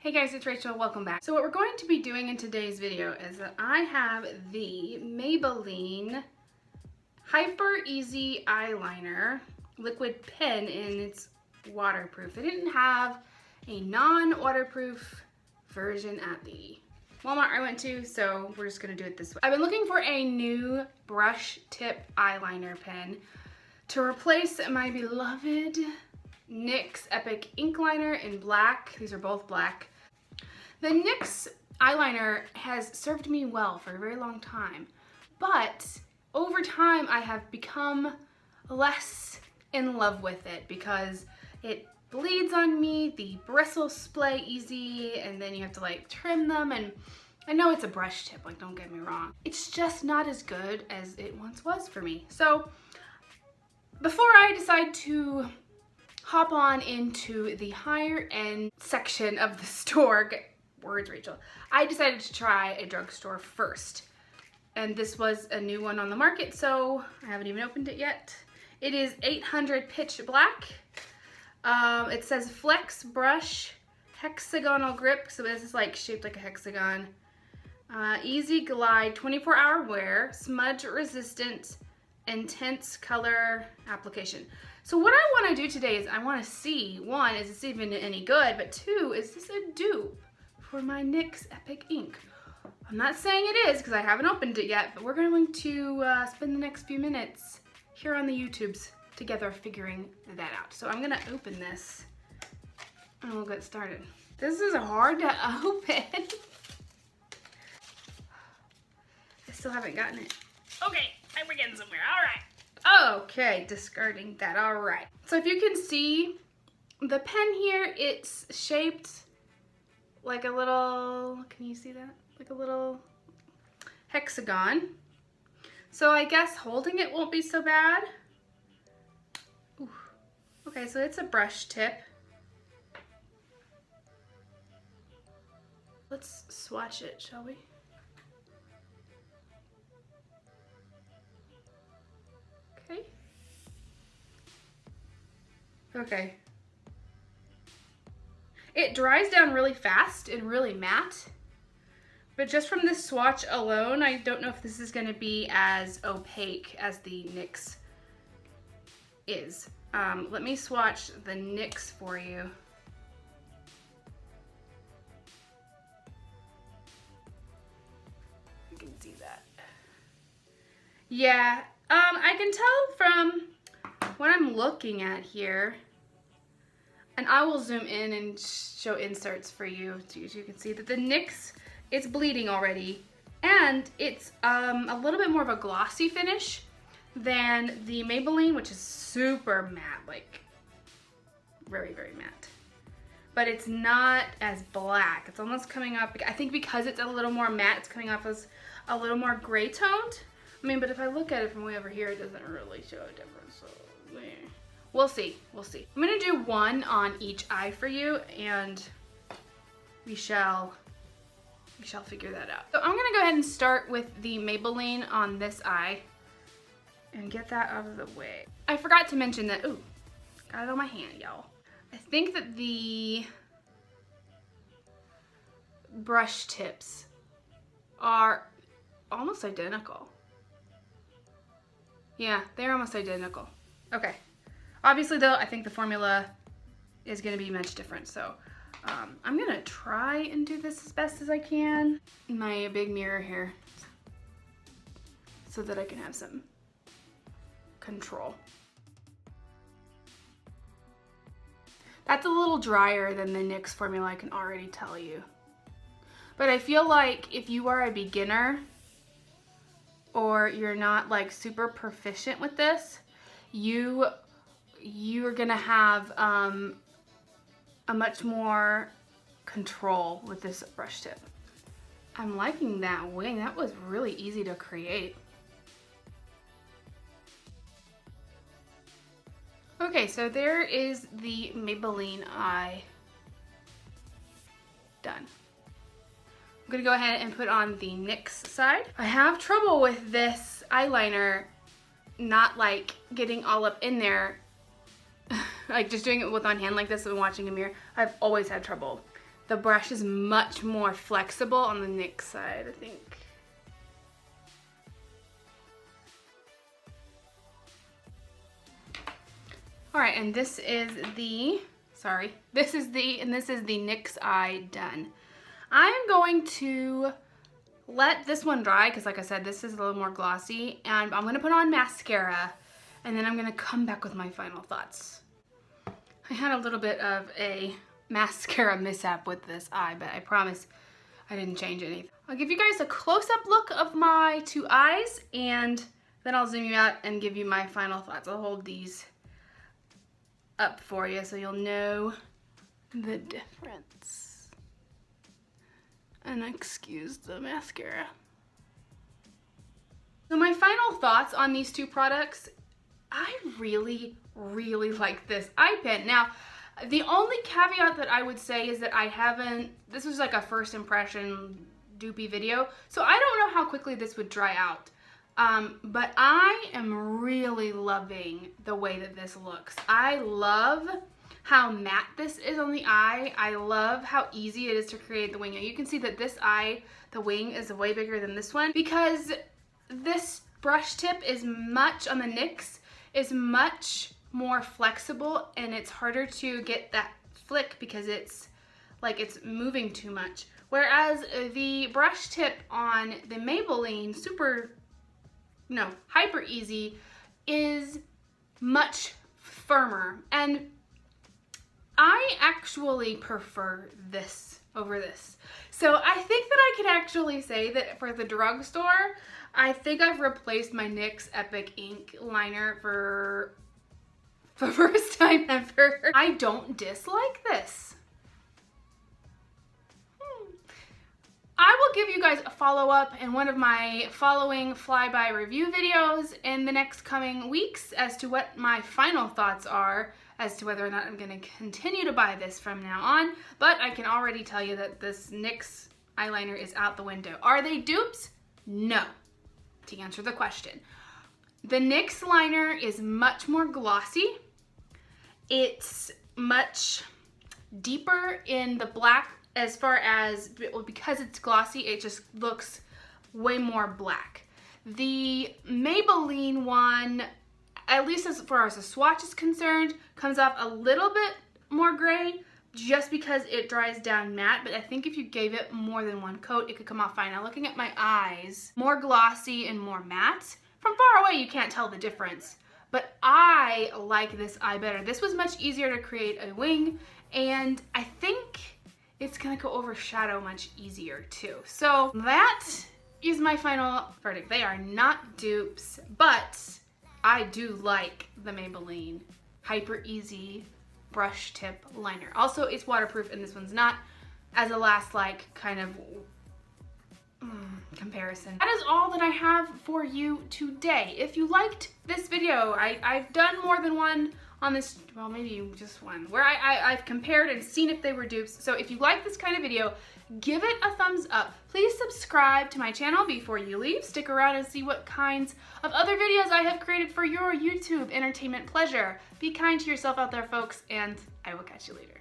Hey guys, it's Rachel, welcome back. So what we're going to be doing in today's video is that I have the Maybelline Hyper Easy Eyeliner liquid pen and it's waterproof. They didn't have a non-waterproof version at the Walmart I went to, so we're just gonna do it this way. I've been looking for a new brush tip eyeliner pen to replace my beloved NYX Epic Ink Liner in black. These are both black. The NYX eyeliner has served me well for a very long time, but over time I have become less in love with it because it bleeds on me, the bristles splay easy, and then you have to like trim them, and I know it's a brush tip, like don't get me wrong. It's just not as good as it once was for me. So before I decide to hop on into the higher end section of the store, words Rachel, I decided to try a drugstore first. And this was a new one on the market, so I haven't even opened it yet. It is 800 Pitch Black. It says Flex Brush, Hexagonal Grip, so this is like shaped like a hexagon. Easy Glide, 24-hour wear, smudge resistant, intense color application. So what I want to do today is I want to see, one, is this even any good, but two, is this a dupe for my NYX Epic Ink? I'm not saying it is because I haven't opened it yet, but we're going to spend the next few minutes here on the YouTubes together figuring that out. So I'm going to open this and we'll get started. This is hard to open. I still haven't gotten it. Okay, we're getting somewhere. All right. Okay, discarding that. All right. So if you can see the pen here, it's shaped like a little, can you see that? Like a little hexagon. So I guess holding it won't be so bad. Ooh. Okay, so it's a brush tip. Let's swatch it, shall we? Okay. Okay. It dries down really fast and really matte, but just from this swatch alone, I don't know if this is going to be as opaque as the NYX is. Let me swatch the NYX for you. You can see that. Yeah, I can tell from what I'm looking at here, and I will zoom in and show inserts for you so you can see that the NYX, it's bleeding already, and it's a little bit more of a glossy finish than the Maybelline, which is super matte, like very, very matte. But it's not as black. It's almost coming up, I think because it's a little more matte, it's coming off as a little more gray toned. I mean, but if I look at it from way over here, it doesn't really show a difference, so we'll see, we'll see. I'm gonna do one on each eye for you, and we shall figure that out. So I'm gonna go ahead and start with the Maybelline on this eye and get that out of the way. I forgot to mention that, ooh, got it on my hand, y'all. I think that the brush tips are almost identical. Yeah, they're almost identical. Okay. Obviously though, I think the formula is gonna be much different, so I'm gonna try and do this as best as I can in my big mirror here so that I can have some control. That's a little drier than the NYX formula, I can already tell you. But I feel like if you are a beginner or you're not like super proficient with this, you're gonna have a much more control with this brush tip. I'm liking that wing. That was really easy to create. Okay, so there is the Maybelline eye done. I'm gonna go ahead and put on the NYX side. I have trouble with this eyeliner not like getting all up in there like just doing it with one hand like this and watching a mirror. I've always had trouble the brush is much more flexible on the NYX side, I think. All right, and this is the NYX eye done. I'm going to let this one dry because, like I said, this is a little more glossy, and I'm gonna put on mascara, and then I'm gonna come back with my final thoughts. I had a little bit of a mascara mishap with this eye, but I promise I didn't change anything. I'll give you guys a close-up look of my two eyes, and then I'll zoom you out and give you my final thoughts. I'll hold these up for you so you'll know the difference. And excuse the mascara. So my final thoughts on these two products, I really like this eye pen. Now, the only caveat that I would say is that this was like a first impression dupey video, so I don't know how quickly this would dry out. But I am really loving the way that this looks. I love how matte this is on the eye. I love how easy it is to create the wing. You can see that this eye, the wing, is way bigger than this one because this brush tip is much, on the NYX, is much more flexible, and it's harder to get that flick because it's like it's moving too much. Whereas the brush tip on the Maybelline Hyper Easy is much firmer, and I actually prefer this over this. So I think that I could actually say that for the drugstore, I think I've replaced my NYX Epic Ink liner for the first time ever. I don't dislike this. I will give you guys a follow-up in one of my following flyby review videos in the next coming weeks as to what my final thoughts are as to whether or not I'm going to continue to buy this from now on. But I can already tell you that this NYX eyeliner is out the window. Are they dupes? No, to answer the question. The NYX liner is much more glossy. It's much deeper in the black. As far as, because it's glossy, it just looks way more black. The Maybelline one, at least as far as the swatch is concerned, comes off a little bit more gray just because it dries down matte, but I think if you gave it more than one coat, it could come off fine. Now looking at my eyes, more glossy and more matte. From far away, you can't tell the difference, but I like this eye better. This was much easier to create a wing, and I think it's gonna go overshadow much easier too. So that is my final verdict. They are not dupes, but I do like the Maybelline Hyper Easy brush tip liner. Also, it's waterproof and this one's not, as a last kind of comparison. That is all that I have for you today. If you liked this video, I've done more than one on this, well, maybe just one, where I've compared and seen if they were dupes. So if you like this kind of video, give it a thumbs up. Please subscribe to my channel before you leave. Stick around and see what kinds of other videos I have created for your YouTube entertainment pleasure. Be kind to yourself out there, folks, and I will catch you later.